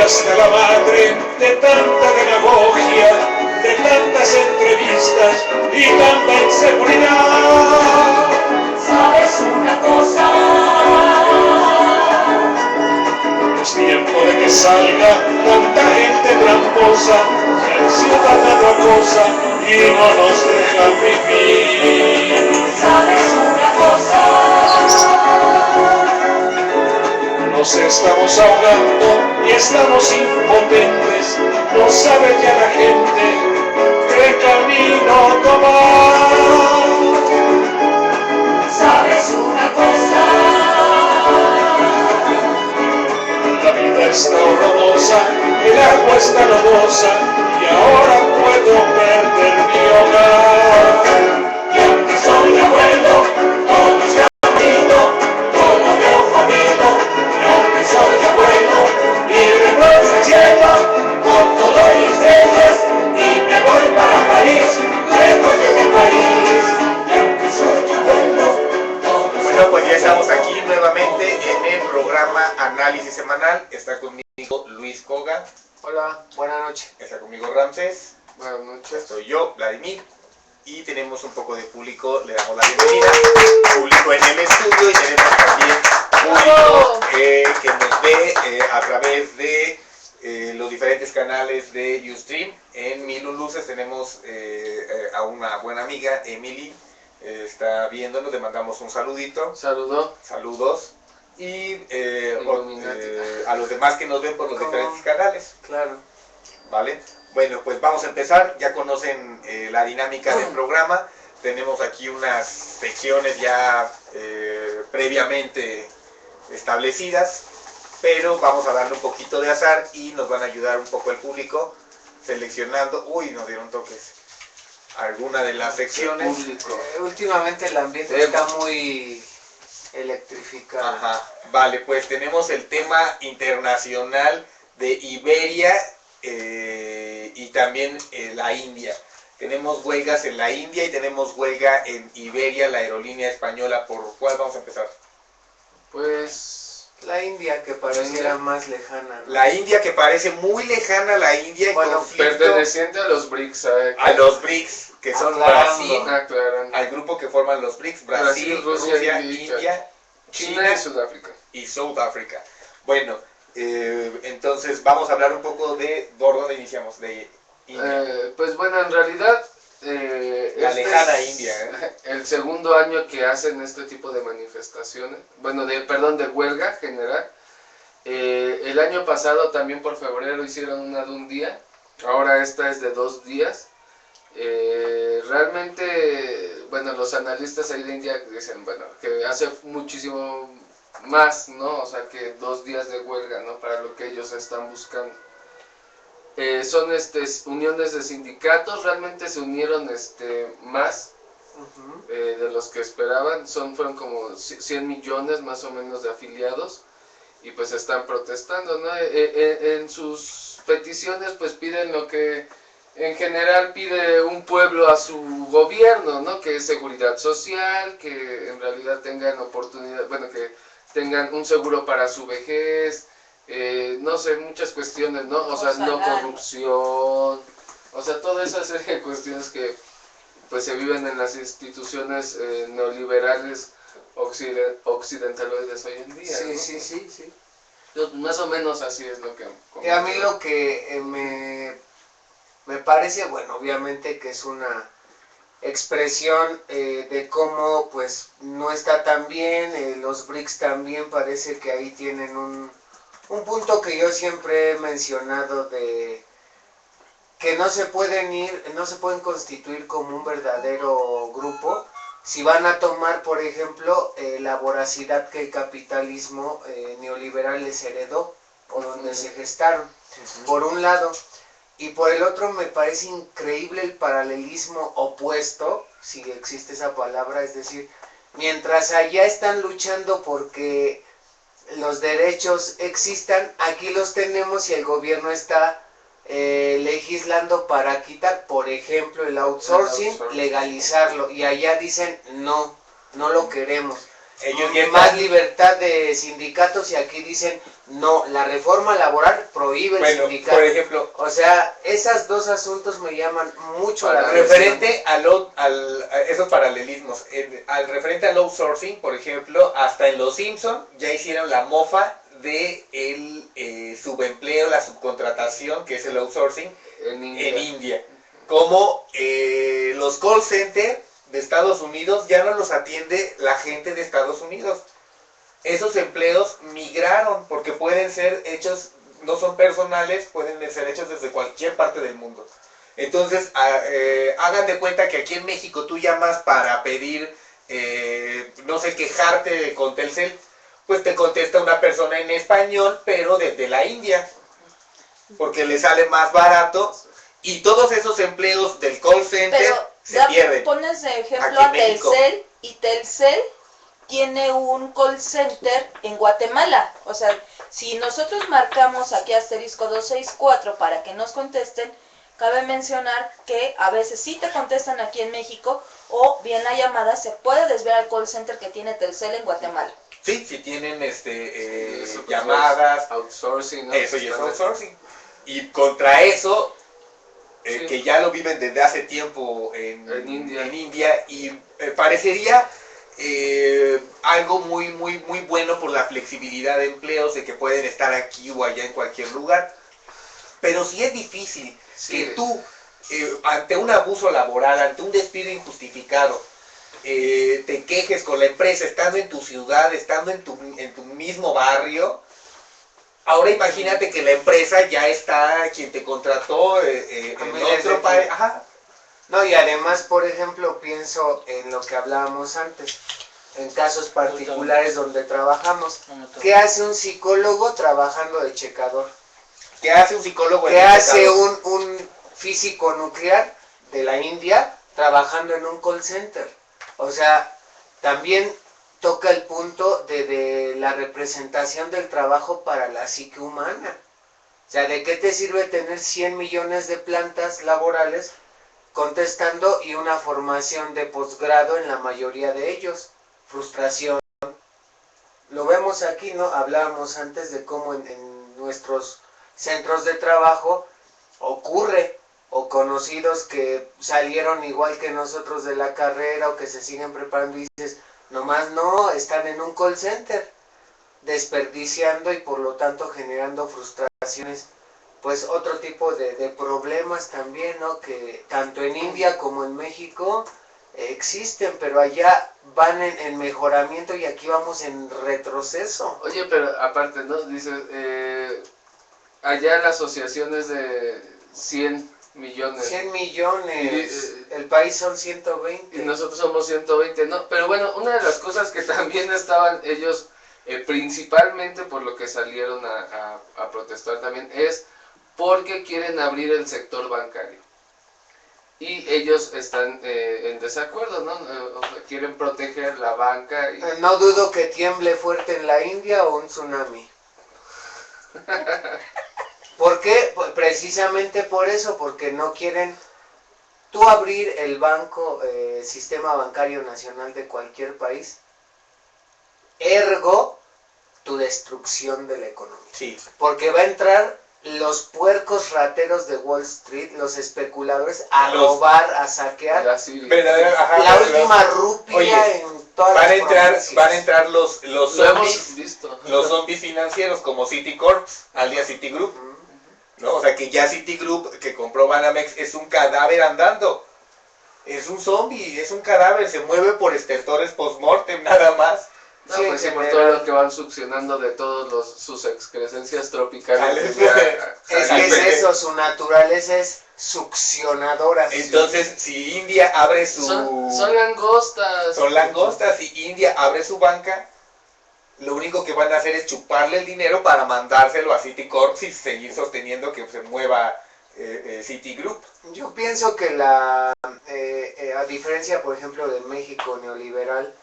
hasta la madre de tanta demagogia, de tantas entrevistas y tanta inseguridad. ¿Sabes una cosa? Es tiempo de que salga tanta gente tramposa que al ciudadano acosa y no nos deja vivir. ¿Sabes una cosa? Nos estamos ahogando y estamos impotentes, no sabe ya la gente qué camino tomar. ¿Sabes una cosa? La vida está horrorosa, el agua está lodosa y ahora puedo perder mi hogar. Y aunque soy abuelo, todo se ha perdido, todo veo jodido. Y aunque soy abuelo, mi reloj se ciega con todo y estrellas y me voy para París, lejos de mi país. Y aunque soy abuelo, todo se Bueno, pues ya estamos aquí nuevamente en el programa Análisis Semanal. Está conmigo Luis Koga. Hola, buenas noches. Está conmigo Ramses. Buenas noches. Soy yo, Vladimir. Y tenemos un poco de público. Le damos la bienvenida. Público en el estudio y tenemos también público que nos ve a través de los diferentes canales de Ustream. En Mil Luces tenemos a una buena amiga, Emily. Está viéndonos, le mandamos un saludito. Saludos. Y a los demás que nos ven por los diferentes canales. Claro. ¿Vale? Bueno, pues vamos a empezar. Ya conocen la dinámica del programa. Tenemos aquí unas secciones ya previamente establecidas, pero vamos a darle un poquito de azar y nos van a ayudar un poco el público seleccionando. Uy, nos dieron toques. Alguna de las secciones. Últimamente el ambiente está muy electrificado. Ajá. Vale, pues tenemos el tema internacional de Iberia y también la India. Tenemos huelgas en la India y tenemos huelga en Iberia, la aerolínea española. ¿Por cuál vamos a empezar? Pues la India, que pareciera más lejana, ¿no? La India, que parece muy lejana, la India en Bueno, conflicto Perteneciente a los BRICS. a los BRICS, que son Brasil, Aclarando. al grupo que forman los BRICS, Brasil, Rusia, India, China y Sudáfrica. y Sudáfrica. Bueno, entonces vamos a hablar un poco de, ¿por dónde iniciamos? De India. Pues bueno, en realidad La lejana es India, el segundo año que hacen este tipo de manifestaciones, bueno, de huelga general. El año pasado también por febrero hicieron una de un día, ahora esta es de 2 días. Realmente, bueno, los analistas ahí de India dicen, bueno, que hace muchísimo más, ¿no? O sea, que 2 días de huelga, ¿no? Para lo que ellos están buscando. Son uniones de sindicatos, realmente se unieron más de los que esperaban, fueron como 100 millones más o menos de afiliados y pues están protestando, ¿no? En sus peticiones pues piden lo que en general pide un pueblo a su gobierno, ¿no? Que es seguridad social, que en realidad tengan oportunidad, bueno, que tengan un seguro para su vejez, no sé, muchas cuestiones, ¿no? O sea, no corrupción, o sea, toda esa serie de cuestiones que pues se viven en las instituciones neoliberales occidentaloides hoy en día, Sí, ¿no? sí. Más o menos así es lo que... Y a mí lo que me parece, bueno, obviamente que es una expresión de cómo pues no está tan bien, los BRICS también parece que ahí tienen un punto que yo siempre he mencionado de que no se pueden constituir como un verdadero grupo si van a tomar, por ejemplo, la voracidad que el capitalismo neoliberal les heredó o donde se gestaron, por un lado. Y por el otro me parece increíble el paralelismo opuesto, si existe esa palabra, es decir, mientras allá están luchando porque los derechos existan, aquí los tenemos y el gobierno está legislando para quitar, por ejemplo, el outsourcing, legalizarlo, y allá dicen no lo queremos. ellos ya más están- libertad de sindicatos y aquí dicen, no, la reforma laboral prohíbe el bueno, sindicato. por ejemplo, O sea, esos dos asuntos me llaman mucho la Para atención. referente a esos paralelismos, al referente al outsourcing, por ejemplo, hasta en Los Simpson ya hicieron la mofa de el subempleo, la subcontratación, que es el outsourcing, En India. en India. Como los call centers de Estados Unidos ya no los atiende la gente de Estados Unidos. Esos empleos migraron porque pueden ser hechos, no son personales, pueden ser hechos desde cualquier parte del mundo. Entonces, hagan de cuenta que aquí en México tú llamas para pedir, no sé, quejarte con Telcel, pues te contesta una persona en español, pero desde la India, porque le sale más barato, y todos esos empleos del call center Pero se ya pierden. pones de ejemplo Aquí a en México. Telcel, y Telcel tiene un call center en Guatemala. O sea, si nosotros marcamos aquí asterisco 264 para que nos contesten, cabe mencionar que a veces sí te contestan aquí en México, o bien la llamada se puede desviar al call center que tiene Telcel en Guatemala. Sí, si tienen Eso, pues, llamadas, outsourcing, ¿no? eso ya es Están- outsourcing. Y contra eso, Sí. que ya lo viven desde hace tiempo En India. y parecería algo muy, muy, muy bueno por la flexibilidad de empleos, de que pueden estar aquí o allá en cualquier lugar. Pero sí es difícil Sí. que tú, ante un abuso laboral, ante un despido injustificado, te quejes con la empresa, estando en tu ciudad, estando en tu mismo barrio. Ahora imagínate que la empresa ya está, quien te contrató en miles de otro país. kilómetros. Ajá. No, y además, por ejemplo, pienso en lo que hablábamos antes, en casos particulares donde trabajamos. ¿Qué hace un psicólogo trabajando de checador? ¿Qué hace un psicólogo en ¿Qué este hace caso? un físico nuclear de la India trabajando en un call center? O sea, también toca el punto de la representación del trabajo para la psique humana. O sea, ¿de qué te sirve tener 100 millones de plantas laborales contestando y una formación de posgrado en la mayoría de ellos? Frustración. Lo vemos aquí, ¿no? Hablábamos antes de cómo en nuestros centros de trabajo ocurre, o conocidos que salieron igual que nosotros de la carrera o que se siguen preparando y dices, nomás no, están en un call center, desperdiciando y por lo tanto generando frustraciones, pues otro tipo de problemas también, ¿no? Que tanto en India como en México existen, pero allá van en mejoramiento y aquí vamos en retroceso. Oye, pero aparte, ¿no? Dice, allá la asociación es de 100 millones. 100 millones, Y, el país son 120. Y nosotros somos 120, ¿no? Pero bueno, una de las cosas que también estaban ellos, principalmente por lo que salieron a protestar también, es porque quieren abrir el sector bancario. Y ellos están en desacuerdo, ¿no? O sea, quieren proteger la banca. Y... No dudo que tiemble fuerte en la India o un tsunami. ¿Por qué? Precisamente por eso, porque no quieren tú abrir el banco, sistema bancario nacional de cualquier país, ergo tu destrucción de la economía. Sí. Porque va a entrar los puercos rateros de Wall Street, los especuladores, a robar, a saquear. Así, La última rupia Oye, en todas van a las entrar, provincias. van a entrar los lo zombies, hemos visto. los zombies financieros como Citicorp, alias Citigroup, ¿no? O sea que ya Citigroup, que compró Banamex, es un cadáver andando. Es un zombie, es un cadáver, se mueve por estertores post-mortem nada más. No, Sí, pues sí, en por general. todo lo que van succionando de todos sus excrescencias tropicales. Es que es eso, su naturaleza es succionadora. Entonces, si India abre su... Son langostas. Son langostas, si India abre su banca, lo único que van a hacer es chuparle el dinero para mandárselo a Citicorp y seguir sosteniendo que se mueva Citigroup. Yo pienso que a diferencia, por ejemplo, de México neoliberal,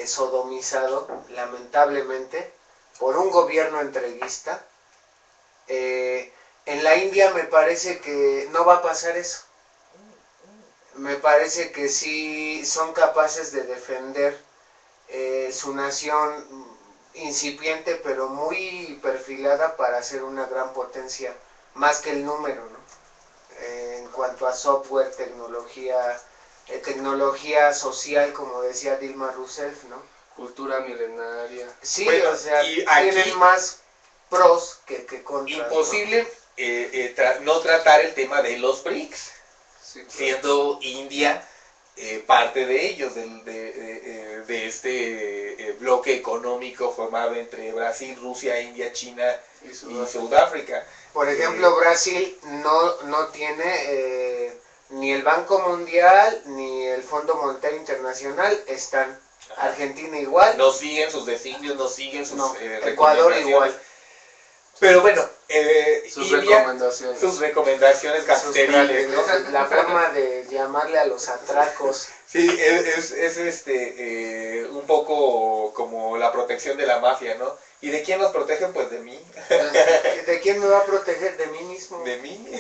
sodomizado, lamentablemente, por un gobierno entreguista, en la India me parece que no va a pasar eso. Me parece que sí son capaces de defender su nación incipiente pero muy perfilada para ser una gran potencia, más que el número, ¿no? En cuanto a software, tecnología social, como decía Dilma Rousseff, ¿no? Cultura milenaria. Sí, Bueno, o sea, y aquí- tienen más pros que contras. Imposible no tratar el tema de los BRICS, Sí, claro. siendo India parte de ellos, de este bloque económico formado entre Brasil, Rusia, India, China Y y Sudáfrica. Sudáfrica. Por ejemplo, Brasil no tiene ni el Banco Mundial ni el Fondo Monetario Internacional, están. Ajá. Argentina igual. No siguen sus designios, no siguen sus No, recomendaciones. Ecuador igual. Pero bueno, Sus India, recomendaciones. sus recomendaciones Sus gasteriles, ¿no? prácticas, la forma de llamarle a los atracos. Sí, es un poco como la protección de la mafia, ¿no? ¿Y de quién nos protegen? Pues de mí. ¿De quién me va a proteger? De mí mismo. De mí.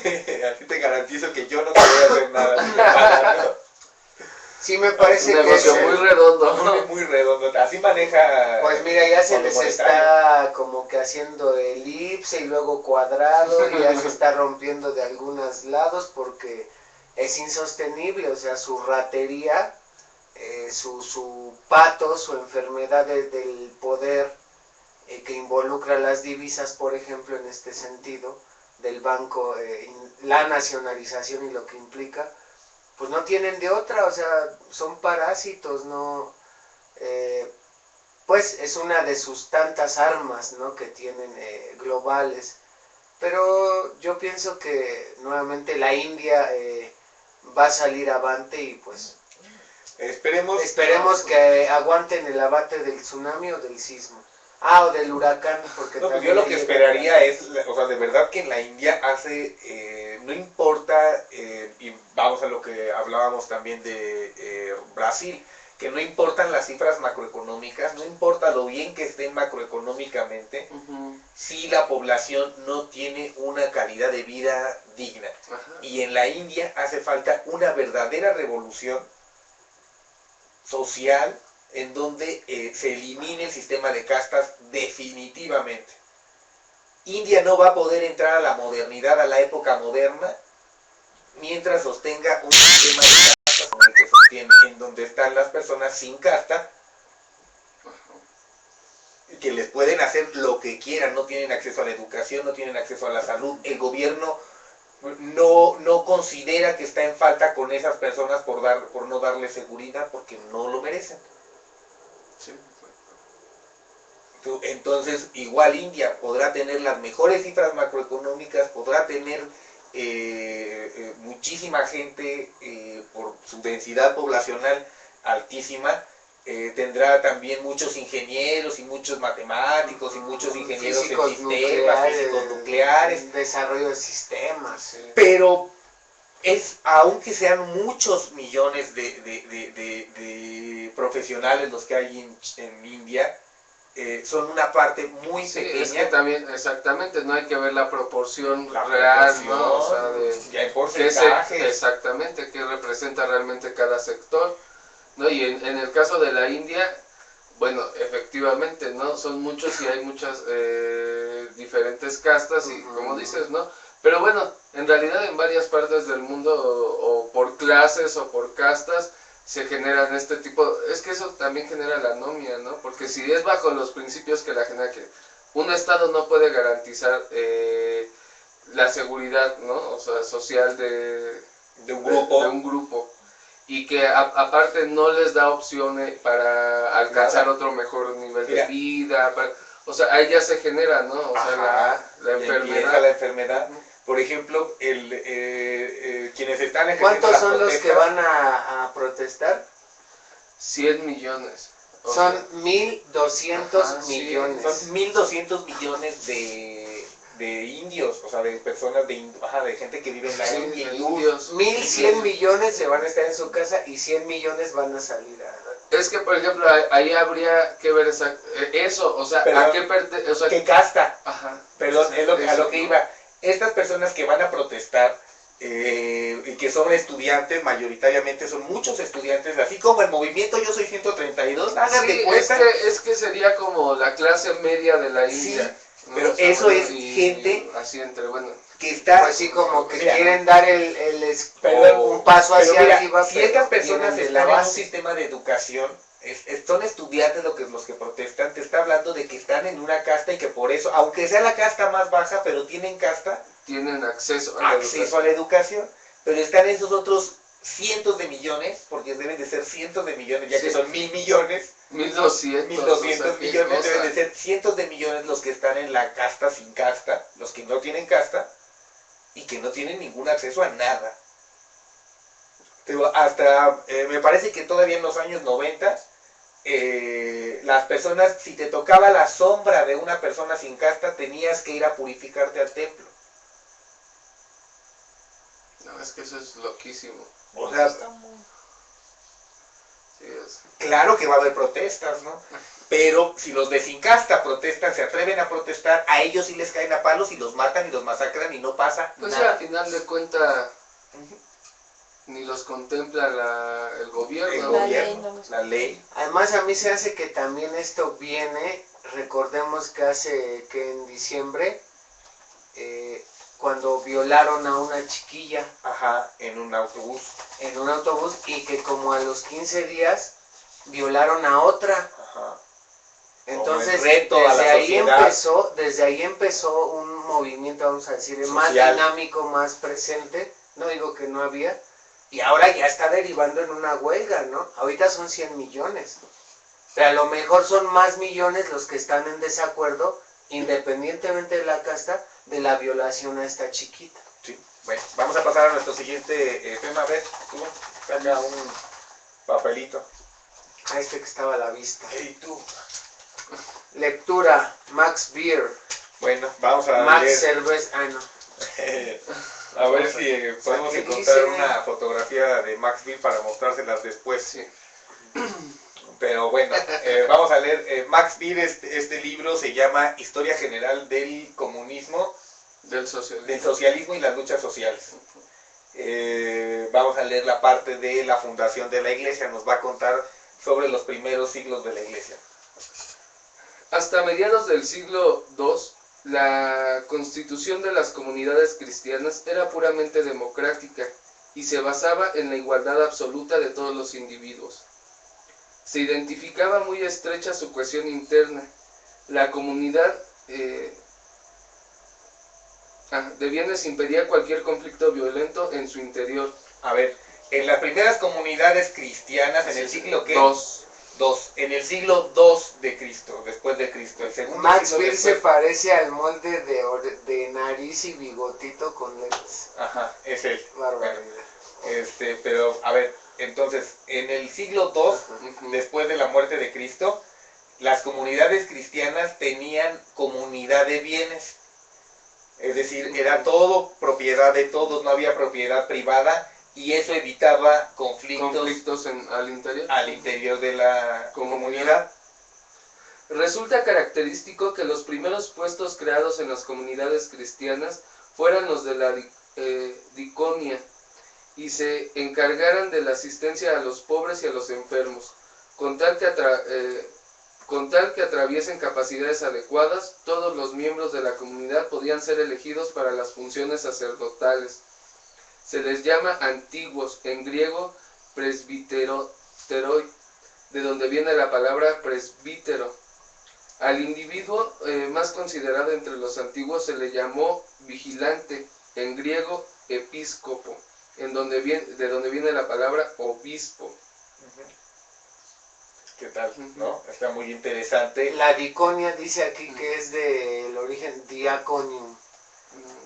Así te garantizo que yo no te voy a hacer nada. ¿No? Sí me parece Un que es negocio muy redondo. Muy redondo. Así maneja. pues mira, ya se Fondo les Monetario. está como que haciendo elipse y luego cuadrado, y ya se está rompiendo de algunos lados porque es insostenible, o sea, su ratería, su pato, su enfermedad del poder que involucra las divisas, por ejemplo, en este sentido, del banco, la nacionalización y lo que implica, pues no tienen de otra, o sea, son parásitos, no, pues es una de sus tantas armas, ¿no? Que tienen globales, pero yo pienso que nuevamente la India va a salir avante y pues esperemos que aguanten el abate del tsunami o del sismo. O del huracán, porque No, pues también yo lo que llega- esperaría es, o sea, de verdad que en la India hace, no importa, y vamos a lo que hablábamos también de Brasil, que no importan las cifras macroeconómicas, no importa lo bien que estén macroeconómicamente, Ujú. si la población no tiene una calidad de vida digna. Ajá. Y en la India hace falta una verdadera revolución social en donde se elimine el sistema de castas definitivamente. India no va a poder entrar a la modernidad, a la época moderna, mientras sostenga un sistema de castas como el que sostiene, en donde están las personas sin casta, que les pueden hacer lo que quieran, no tienen acceso a la educación, no tienen acceso a la salud, el gobierno no considera que está en falta con esas personas por no darles seguridad porque no lo merecen. Sí. Entonces, igual India podrá tener las mejores cifras macroeconómicas, podrá tener muchísima gente por su densidad poblacional altísima, tendrá también muchos ingenieros y muchos matemáticos y muchos ingenieros físicos en sistemas, físicos nucleares, desarrollo de sistemas. Sí. pero aunque sean muchos millones de profesionales los que hay en India, son una parte muy Sí, pequeña. es que también, exactamente, no hay que ver la proporción La real, proporción, ¿no? O sea, ya hay qué porcentajes. exactamente, qué representa realmente cada sector, ¿no? Y en el caso de la India, bueno, efectivamente, ¿no? Son muchos y hay muchas diferentes castas y como dices, ¿no? Pero bueno, en realidad en varias partes del mundo o por clases o por castas se generan este tipo, es que eso también genera la anomia, ¿no? Porque si es bajo los principios que la genera, que un Estado no puede garantizar la seguridad, ¿no? O sea, social de un grupo y que aparte no les da opciones para alcanzar otro mejor nivel de vida, o sea, ahí ya se genera, ¿no? O sea, la enfermedad. La enfermedad. Por ejemplo, quienes están ejerciendo ¿Cuántos las son los protestas, que van a protestar? 100 millones. O Son sea, 1.200 ajá, sí, millones. son 1.200 millones de indios, o sea, de personas, de gente que vive en la sí, India, de hindús. indios. 1.100 millones se van a estar en su casa y 100 millones van a salir a... Es que, por ejemplo, ahí habría que ver eso, o sea, Perdón, ¿a qué pertenece? O sea, ¿Qué casta? ajá. Perdón, es a lo que ¿no? iba. Estas personas que van a protestar y que son estudiantes, mayoritariamente son muchos estudiantes, así como el movimiento Yo Soy 132, hágate Sí, cuenta. es que sería como la clase media de la Sí, India. ¿no? pero O sea, eso es gente así entre, bueno. que está... Pues sí, como que Mira, quieren dar un paso pero hacia mira, arriba, si estas pero personas vienen de la están en un base. sistema de educación, son estudiantes los que protestan, te está hablando de que están en una casta y que por eso, aunque sea la casta más baja, pero tienen casta, Tienen acceso acceso a la educación, pero están esos otros cientos de millones, porque deben de ser cientos de millones, ya que Sí. son 1.000 millones, 1200, 1.200 ¿qué millones, cosa? deben de ser cientos de millones los que están en la casta sin casta, los que no tienen casta, y que no tienen ningún acceso a nada. Pero hasta, me parece que todavía en los años 90, las personas, si te tocaba la sombra de una persona sin casta, tenías que ir a purificarte al templo. No, es que eso es loquísimo. O sea, Está muy... Sí, es. claro que va a haber protestas, ¿no? Pero si los de sin casta protestan, se atreven a protestar, a ellos sí les caen a palos y los matan y los masacran y no pasa Pues sí, nada. al final de cuentas, ni los contempla el gobierno. El La gobierno, ley no los la ley. Además, a mí se hace que también esto viene, recordemos que hace que en diciembre, cuando violaron a una chiquilla Ajá, en un autobús. en un autobús y que como a los 15 días violaron a otra. Ajá. Entonces, Como el reto a la sociedad. desde ahí empezó un movimiento, vamos a decir, más Social. dinámico, más presente. No digo que no había. Y ahora ya está derivando en una huelga, ¿no? Ahorita son 100 millones. Pero a lo mejor son más millones los que están en desacuerdo, independientemente de la casta, de la violación a esta chiquita. Sí. Bueno, vamos a pasar a nuestro siguiente tema. A ver, tú, saca un papelito. A este que estaba a la vista. Y tú. Lectura, Max Beer. Bueno, vamos a Max leer. Cerveza. Ah, no. A ver si podemos ¿Qué encontrar dice? una fotografía de Max Bill para mostrárselas después. Sí. Pero bueno, vamos a leer. Max Bill, este libro se llama Historia General del Comunismo, Del socialismo. del Socialismo y las Luchas Sociales. Vamos a leer la parte de la fundación de la Iglesia. Nos va a contar sobre los primeros siglos de la Iglesia. Hasta mediados del siglo II, la constitución de las comunidades cristianas era puramente democrática y se basaba en la igualdad absoluta de todos los individuos. Se identificaba muy estrecha su cohesión interna. La comunidad de bienes impedía cualquier conflicto violento en su interior. A ver, en las primeras comunidades cristianas, en el siglo ¿qué? En el siglo II de Cristo, después de Cristo. El segundo Max siglo Beer se después. parece al molde de nariz y bigotito con lentes. Ajá, es él. Barbaridad. Pero, a ver, entonces, en el siglo II, después de la muerte de Cristo, las comunidades cristianas tenían comunidad de bienes. Es decir, era todo propiedad de todos, no había propiedad privada, y eso evitaba conflictos al interior de la comunidad. Resulta característico que los primeros puestos creados en las comunidades cristianas fueran los de la diconia y se encargaran de la asistencia a los pobres y a los enfermos, con tal que atraviesen capacidades adecuadas. Todos los miembros de la comunidad podían ser elegidos para las funciones sacerdotales. Se les llama antiguos, en griego presbiteroi, de donde viene la palabra presbítero. Al individuo más considerado entre los antiguos se le llamó vigilante, en griego episcopo, de donde viene la palabra obispo. ¿Qué tal? ¿No? Está muy interesante. La diconia dice aquí que es del origen diaconium.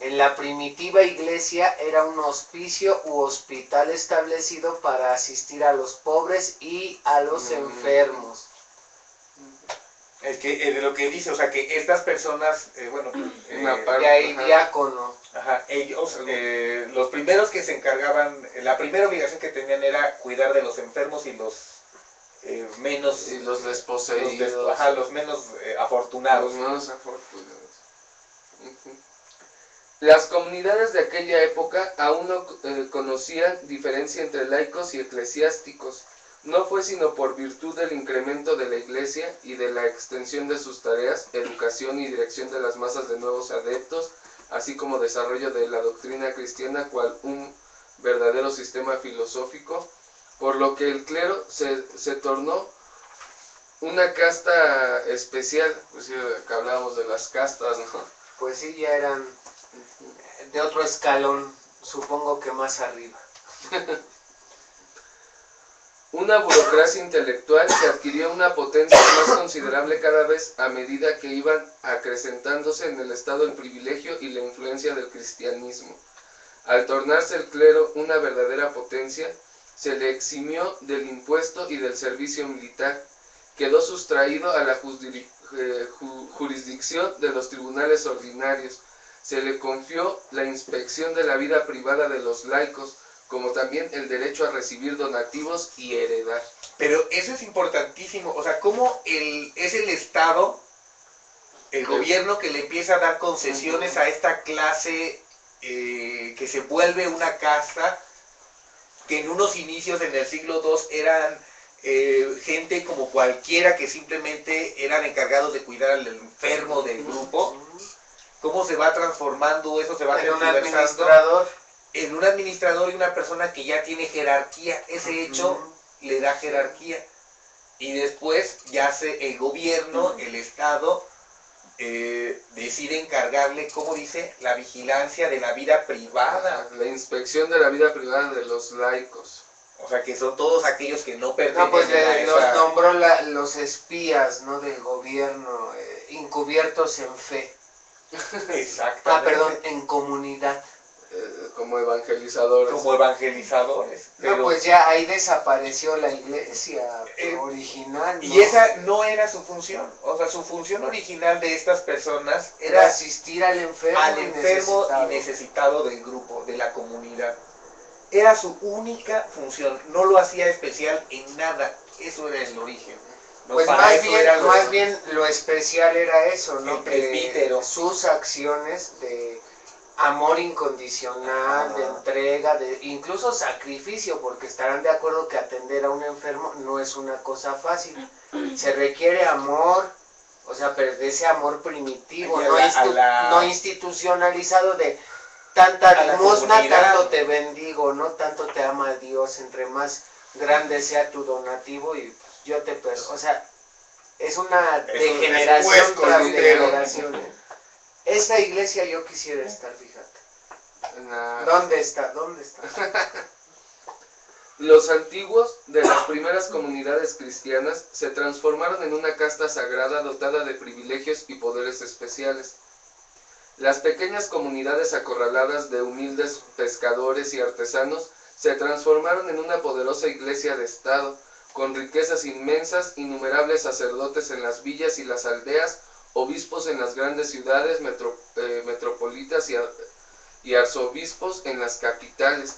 En la primitiva iglesia era un hospicio u hospital establecido para asistir a los pobres y a los enfermos. Es que de lo que dice, o sea, que estas personas, De ahí diácono. ajá, ellos, los primeros que se encargaban, la primera obligación que tenían era cuidar de los enfermos y los menos, Y los desposeídos. los menos afortunados. Los menos afortunados. Las comunidades de aquella época aún no conocían diferencia entre laicos y eclesiásticos. No fue sino por virtud del incremento de la Iglesia y de la extensión de sus tareas, educación y dirección de las masas de nuevos adeptos, así como desarrollo de la doctrina cristiana cual un verdadero sistema filosófico, por lo que el clero se tornó una casta especial. Pues sí, que hablábamos de las castas, ¿no? Pues sí, ya eran de otro escalón, supongo que más arriba. Una burocracia intelectual que adquirió una potencia más considerable cada vez a medida que iban acrecentándose en el estado el privilegio y la influencia del cristianismo. Al tornarse el clero una verdadera potencia, se le eximió del impuesto y del servicio militar, quedó sustraído a la jurisdicción de los tribunales ordinarios, se le confió la inspección de la vida privada de los laicos, como también el derecho a recibir donativos y heredar. Pero eso es importantísimo, o sea, cómo es el Estado, el gobierno que le empieza a dar concesiones a esta clase que se vuelve una casta, que en unos inicios en el siglo II eran gente como cualquiera que simplemente eran encargados de cuidar al enfermo del grupo. Cómo se va transformando eso, se va En un tergiversando administrador. en un administrador y una persona que ya tiene jerarquía. Ese hecho le da jerarquía. Y después ya el gobierno, el Estado, decide encargarle, ¿cómo dice? La vigilancia de la vida privada. La inspección de la vida privada de los laicos. O sea, que son todos aquellos que no pertenecen No, pues a los esa... nombró los espías, ¿no? Del gobierno, encubiertos en fe. Exactamente. Ah, perdón, en comunidad. Como evangelizadores. Como evangelizadores. No, Pero- pues ya ahí desapareció la iglesia original, ¿no? Y esa no era su función. O sea, su función original de estas personas era era asistir al enfermo, al enfermo y necesitado del grupo, de la comunidad. Era su única función. No lo hacía especial en nada. Eso era el origen. ¿No? Pues Para eso era lo- más bien lo especial era eso, ¿no? El presbítero. Que sus acciones de amor incondicional, de Ajá. entrega, de incluso sacrificio, porque estarán de acuerdo que atender a un enfermo no es una cosa fácil. Se requiere amor, o sea, pero de ese amor primitivo, Y no institucionalizado de tanta a la limosna, comunidad. tanto te bendigo, ¿no? Tanto te ama Dios, entre más grande sea tu donativo y yo te o sea, es una Es un degeneración después tras con degeneración. Esa iglesia yo quisiera estar, fíjate. ¿Dónde está? ¿Dónde está? Los antiguos de las primeras comunidades cristianas se transformaron en una casta sagrada dotada de privilegios y poderes especiales. Las pequeñas comunidades acorraladas de humildes pescadores y artesanos se transformaron en una poderosa iglesia de Estado, con riquezas inmensas, innumerables sacerdotes en las villas y las aldeas, obispos en las grandes ciudades metropolitas y arzobispos en las capitales.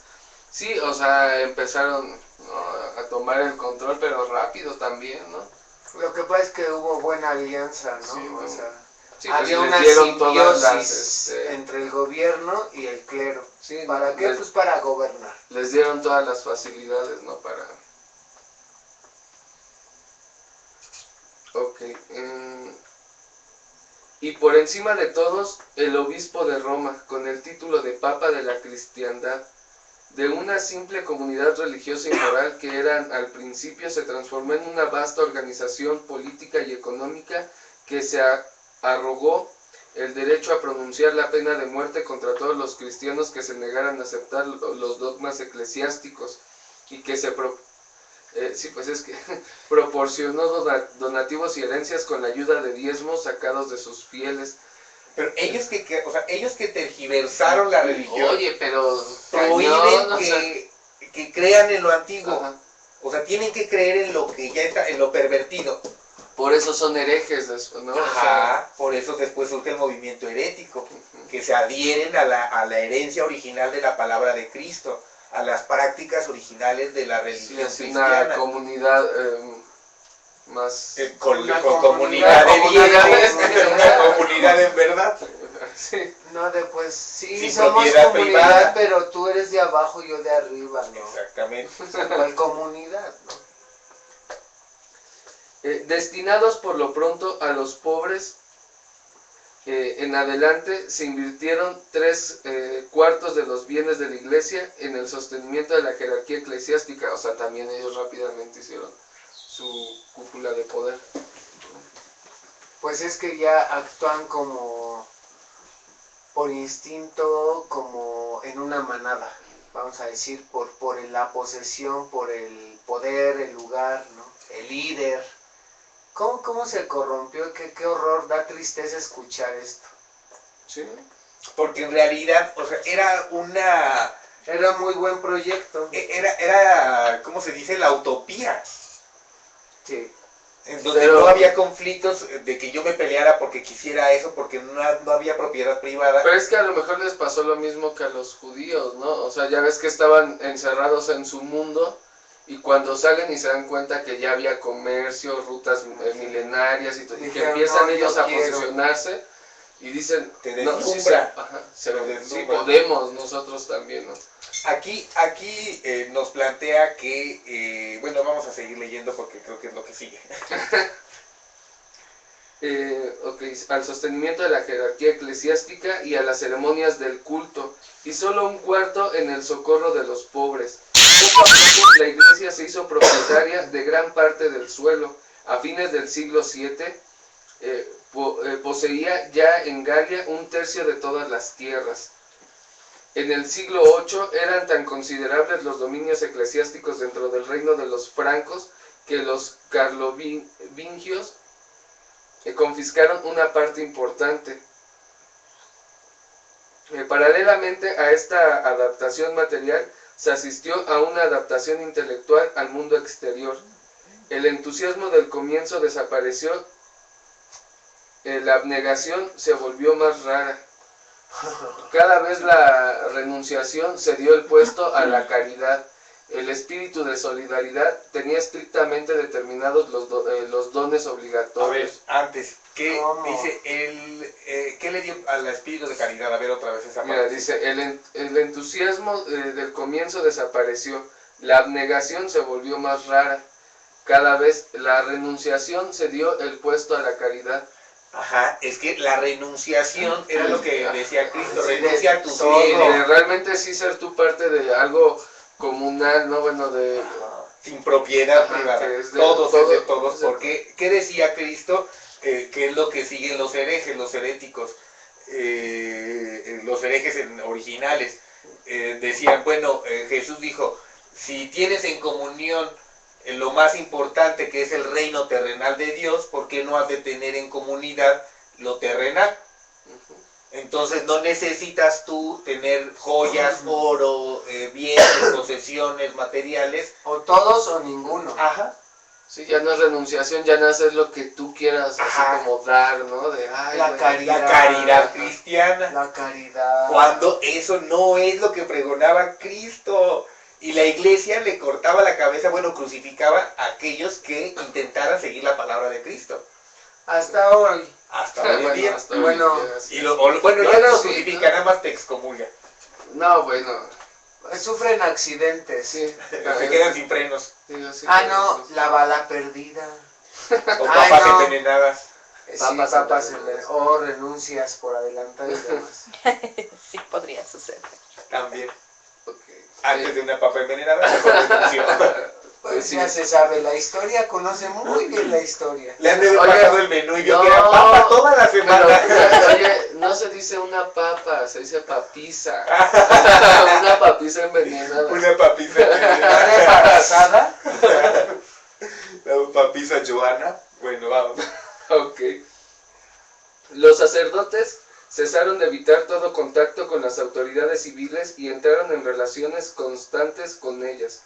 Sí, o sea, empezaron, ¿no?, a tomar el control, pero rápido también, ¿no? Lo que pasa es que hubo buena alianza, ¿no? Sí, o sea, sí, pues había les una dieron todas simbiosis las, entre el gobierno y el clero. sí, ¿Para qué? les- Pues para gobernar. les dieron todas las facilidades, ¿no? Para... Ok. Y por encima de todos, el obispo de Roma, con el título de Papa de la Cristiandad, de una simple comunidad religiosa y moral que eran al principio, se transformó en una vasta organización política y económica que se arrogó el derecho a pronunciar la pena de muerte contra todos los cristianos que se negaran a aceptar los dogmas eclesiásticos y que proporcionó donativos y herencias con la ayuda de diezmos sacados de sus fieles. Pero ellos ellos que tergiversaron la religión, Oye, pero prohíben cañón, o sea, que crean en lo antiguo. ajá. O sea, tienen que creer en lo que ya está, en lo pervertido. Por eso son herejes, ¿no? O sea, Ajá, por eso después surge el movimiento herético, que se adhieren a la herencia original de la palabra de Cristo, a las prácticas originales de la sí, religión es una cristiana. comunidad más... Con Una comunidad de comunidad bienes, de- una comunidad en verdad. Sí. No, después sí, Sin somos propiedad comunidad, privada. pero tú eres de abajo, yo de arriba, ¿no? Exactamente. ¿Cuál comunidad, no? Destinados por lo pronto a los pobres, en adelante se invirtieron 3/4 de los bienes de la iglesia en el sostenimiento de la jerarquía eclesiástica, o sea, también ellos rápidamente hicieron su cúpula de poder. Pues es que ya actúan como por instinto, como en una manada, vamos a decir, por la posesión, por el poder, el lugar, ¿no? El líder. ¿Cómo se corrompió? Qué horror, da tristeza escuchar esto. ¿Sí? Porque en realidad, o sea, era una... Era muy buen proyecto. Era, ¿cómo se dice? La utopía. Sí. En donde Pero- no había conflictos de que yo me peleara porque quisiera eso, porque no había propiedad privada. Pero es que a lo mejor les pasó lo mismo que a los judíos, ¿no? O sea, ya ves que estaban encerrados en su mundo y cuando salen y se dan cuenta que ya había comercio, rutas milenarias y todo, y que Dijeron, empiezan "No, yo ellos a quiero". posicionarse y dicen, Te no, sí, deslumbra. ajá, Te sí deslumbra. podemos nosotros también, ¿no? Aquí nos plantea que, bueno, vamos a seguir leyendo porque creo que es lo que sigue. Ok, al sostenimiento de la jerarquía eclesiástica y a las ceremonias del culto, y solo 1/4 en el socorro de los pobres. Poco a poco la iglesia se hizo propietaria de gran parte del suelo. A fines del siglo VII poseía ya en Galia 1/3 de todas las tierras. En el siglo VIII eran tan considerables los dominios eclesiásticos dentro del reino de los francos que los carlovingios confiscaron una parte importante. Paralelamente a esta adaptación material, se asistió a una adaptación intelectual al mundo exterior. El entusiasmo del comienzo desapareció, la abnegación se volvió más rara. Cada vez la renunciación se dio el puesto a la caridad. El espíritu de solidaridad tenía estrictamente determinados los dones A ver, obligatorios. antes, ¿qué ¿Cómo? dice qué le dio al espíritu de caridad? A ver otra vez esa Mira, parte. dice, el entusiasmo del comienzo desapareció, la abnegación se volvió más rara. Cada vez la renunciación se dio el puesto a la caridad. Ajá, es que la renunciación era lo que decía Cristo, Sí, renuncia a tus todo. bienes. Realmente sí ser tú parte de algo comunal, ¿no? Bueno, de... Ajá, sin propiedad Ajá, privada, que es de todos todo, es de todos, es de porque ¿qué decía Cristo? Que es lo que siguen los herejes, los heréticos, los herejes originales, decían, bueno, Jesús dijo, si tienes en comunión lo más importante que es el reino terrenal de Dios, ¿por qué no has de tener en comunidad lo terrenal? Entonces no necesitas tú tener joyas, oro, bienes, posesiones, materiales. O todos o ninguno. Ajá. Sí, ya no es renunciación, ya no hacer lo que tú quieras, Ajá. así como dar, ¿no? De, ay, La bueno, caridad. La caridad cristiana. La caridad. Cuando eso no es lo que pregonaba Cristo. Y la iglesia le cortaba la cabeza, bueno, crucificaba a aquellos que intentaran seguir la palabra de Cristo. Hasta hoy. Hasta hoy en bueno, día. hasta hoy Bueno, en día, sí. Y bueno, No, ya no lo sí, crucifica, no. nada más te excomulga. No, bueno, Sufren accidentes. sí. Se quedan sin frenos. Sí, sí, Ah, sí, no, sí. la bala perdida. O Ay, papas no. envenenadas. Sí, Papas papas envenenadas. o renuncias por adelantado y demás. Sí, podría suceder. También. Ok. Antes de una papa envenenada, mejor renunció. Pues Sí. ya se sabe la historia, conoce muy bien la historia. Le han de haber Oye, pasado el menú y yo no, que era papa toda la Pero, semana. oye, no se dice una papa, se dice papiza. Una papiza envenenada. Una papisa ¿Estás envenenada. embarazada? La papisa Joana. Bueno, vamos. Ok. Los sacerdotes cesaron de evitar todo contacto con las autoridades civiles y entraron en relaciones constantes con ellas,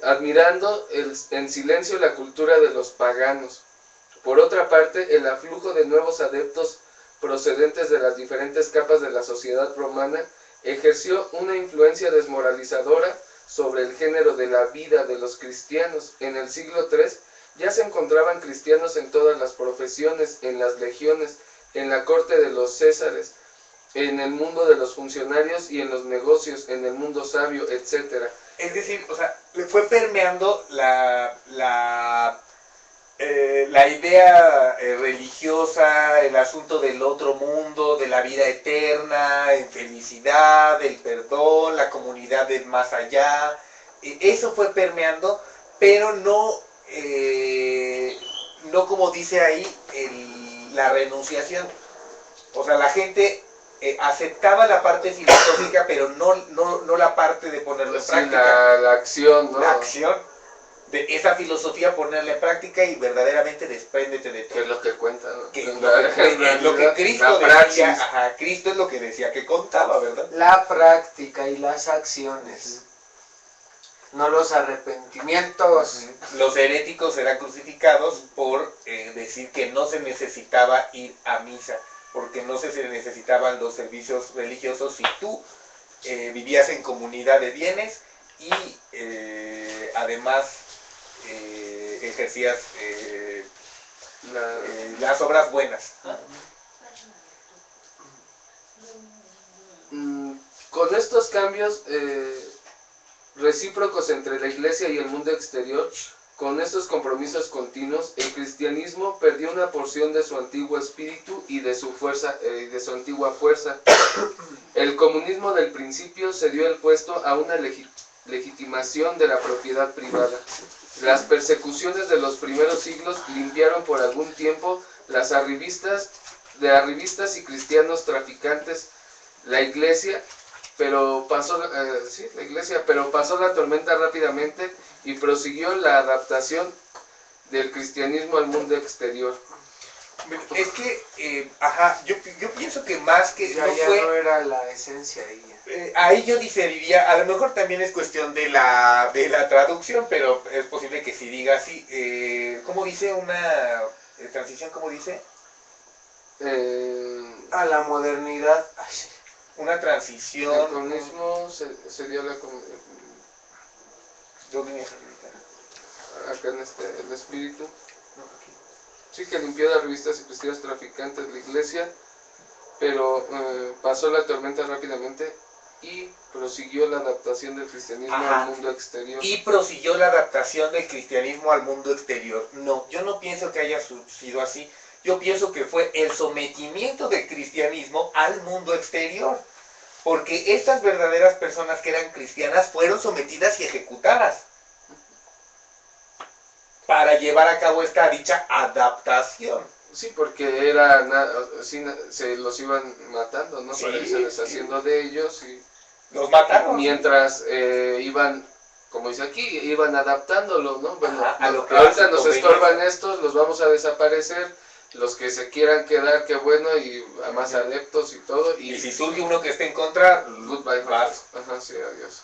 admirando en silencio la cultura de los paganos. Por otra parte, el aflujo de nuevos adeptos procedentes de las diferentes capas de la sociedad romana ejerció una influencia desmoralizadora sobre el género de la vida de los cristianos. En el siglo III Ya se encontraban cristianos en todas las profesiones, en las legiones, en la corte de los césares, en el mundo de los funcionarios y en los negocios, en el mundo sabio, etc. Es decir, o sea, le fue permeando la idea religiosa, el asunto del otro mundo, de la vida eterna, en felicidad, el perdón, la comunidad del más allá. Eso fue permeando, pero no como dice ahí, la renunciación. O sea, la gente aceptaba la parte filosófica, pero no la parte de ponerlo en Sí, práctica. la acción, ¿no? La acción de esa filosofía, ponerla en práctica y verdaderamente despréndete de todo. Que es lo que cuenta, ¿no? Que En lo que realidad, Cristo la decía, praxis. ajá, Cristo es lo que decía que contaba, ¿verdad? La práctica y las acciones, no los arrepentimientos. Los heréticos eran crucificados por decir que no se necesitaba ir a misa, porque no se necesitaban los servicios religiosos si tú vivías en comunidad de bienes y además ejercías las obras buenas. Con estos cambios recíprocos entre la iglesia y el mundo exterior, con estos compromisos continuos, el cristianismo perdió una porción de su antiguo espíritu y de su fuerza, de su antigua fuerza. El comunismo del principio cedió el puesto a una legitimación de la propiedad privada. Las persecuciones de los primeros siglos limpiaron por algún tiempo las arribistas y cristianos traficantes. La iglesia, pero pasó la tormenta rápidamente y prosiguió la adaptación del cristianismo al mundo exterior. Es que, yo pienso que más que Ya no era la esencia ahí. ahí yo diferiría, a lo mejor también es cuestión de la traducción, pero es posible que si diga así, ¿cómo dice una transición? ¿Cómo dice? A la modernidad. Ay, Una El transición. comunismo se dio ¿Dónde? acá en el espíritu. Sí, que limpió las revistas y cristianos traficantes de la iglesia, pero pasó la tormenta rápidamente y prosiguió la adaptación del cristianismo al mundo exterior. Y prosiguió la adaptación del cristianismo al mundo exterior. No, yo no pienso que haya sido así. Yo pienso que fue el sometimiento del cristianismo al mundo exterior. Porque estas verdaderas personas que eran cristianas fueron sometidas y ejecutadas para llevar a cabo esta dicha adaptación. Sí, porque se los iban matando, ¿no? Sí, Para irse deshaciendo de ellos y Los mataron. mientras iban, como dice aquí, iban adaptándolo, ¿no? Bueno, Ajá, a lo que ahorita les nos convenía. estorban estos, los vamos a desaparecer, los que se quieran quedar, qué bueno, y a más adeptos y todo, Y si surge uno que esté en contra, goodbye, vas. ajá, sí, adiós.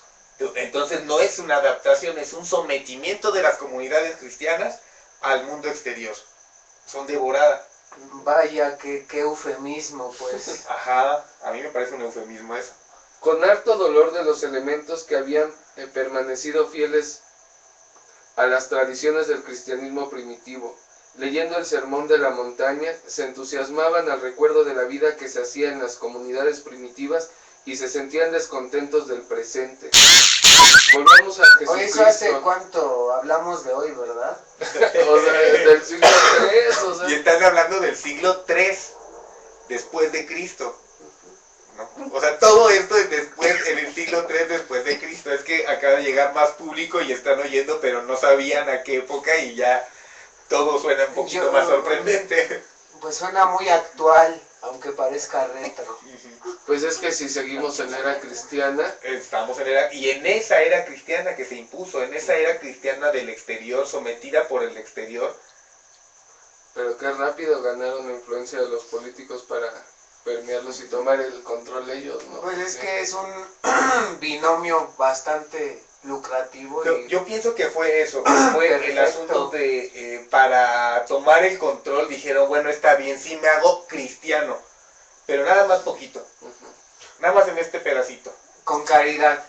Entonces no es una adaptación, es un sometimiento de las comunidades cristianas al mundo exterior. Son devoradas. vaya, qué eufemismo, pues. Ajá, a mí me parece un eufemismo eso. Con harto dolor de los elementos que habían permanecido fieles a las tradiciones del cristianismo primitivo. Leyendo el Sermón de la Montaña, se entusiasmaban al recuerdo de la vida que se hacía en las comunidades primitivas y se sentían descontentos del presente. Volvamos a Jesucristo. Oye, eso hace cuánto hablamos de hoy, ¿verdad? O sea, del siglo III, o sea. Y están hablando del siglo III, después de Cristo. ¿No? O sea, todo esto es después, en el siglo III después de Cristo. Es que acaba de llegar más público y están oyendo, pero no sabían a qué época y ya todo suena un poquito más sorprendente. Pues suena muy actual, aunque parezca retro. Pues es que si seguimos en era cristiana, Estamos en era, y en esa era cristiana que se impuso, en esa era cristiana del exterior, sometida por el exterior. pero qué rápido ganaron la influencia de los políticos para permearlos y tomar el control ellos, ¿no? Pues es que es un binomio bastante lucrativo. Yo pienso que fue eso, fue el Perfecto. asunto de, para tomar el control, dijeron, bueno, está bien, sí me hago cristiano, pero nada más poquito, nada más en este pedacito. Con caridad.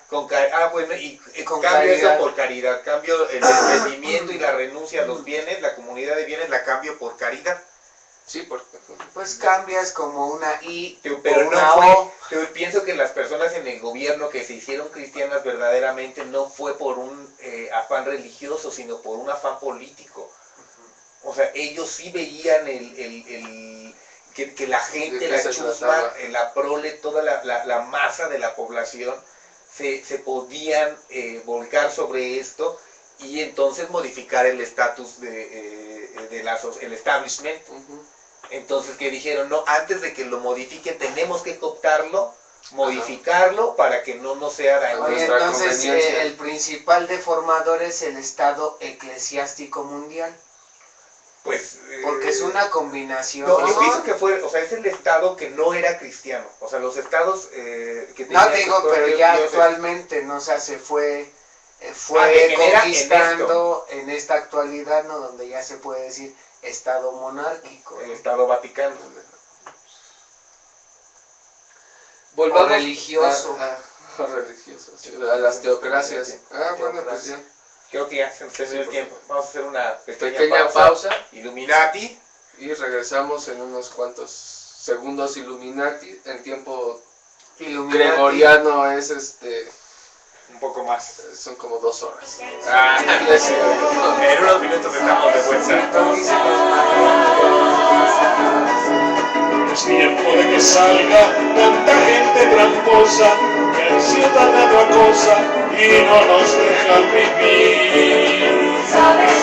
Bueno, y Con cambio caridad. eso por caridad, cambio el desprendimiento y la renuncia a los bienes, la comunidad de bienes la cambio por caridad. Sí, porque Pues cambias como una I Pero por no una fue, O. yo pienso que las personas en el gobierno que se hicieron cristianas verdaderamente no fue por un afán religioso, sino por un afán político. O sea, ellos sí veían que la gente, ¿De qué la se chusma, trataba? la prole, toda la masa de la población se podían volcar sobre esto y entonces modificar el estatus el establishment. ujú, Entonces que dijeron, no, antes de que lo modifiquen tenemos que cooptarlo, modificarlo para que no nos sea daño. Oye, nuestra entonces conveniencia. el principal deformador es el Estado eclesiástico mundial, Pues, porque es una combinación. no, yo pienso que fue, o sea, es el estado que no era cristiano. O sea, los estados que No tenían digo, sus pero propios ya dioses. actualmente, ¿no? O sea, se fue degenera en conquistando en esta actualidad, ¿no? Donde ya se puede decir Estado monárquico. El Estado Vaticano. volvamos O religioso. a religioso, sí, a las teocracias. Bueno, pues ya. Creo que ya se terminó el tiempo. Vamos a hacer una Pequeña pausa Illuminati. y regresamos en unos cuantos segundos. Illuminati, en tiempo Illuminati. gregoriano es Un poco más. son como 2 horas. Ah, Es cierto. en unos minutos estamos de vuelta. Es tiempo de que salga tanta gente tramposa que el ciudadano acosa y no nos dejan vivir. ¿Sabes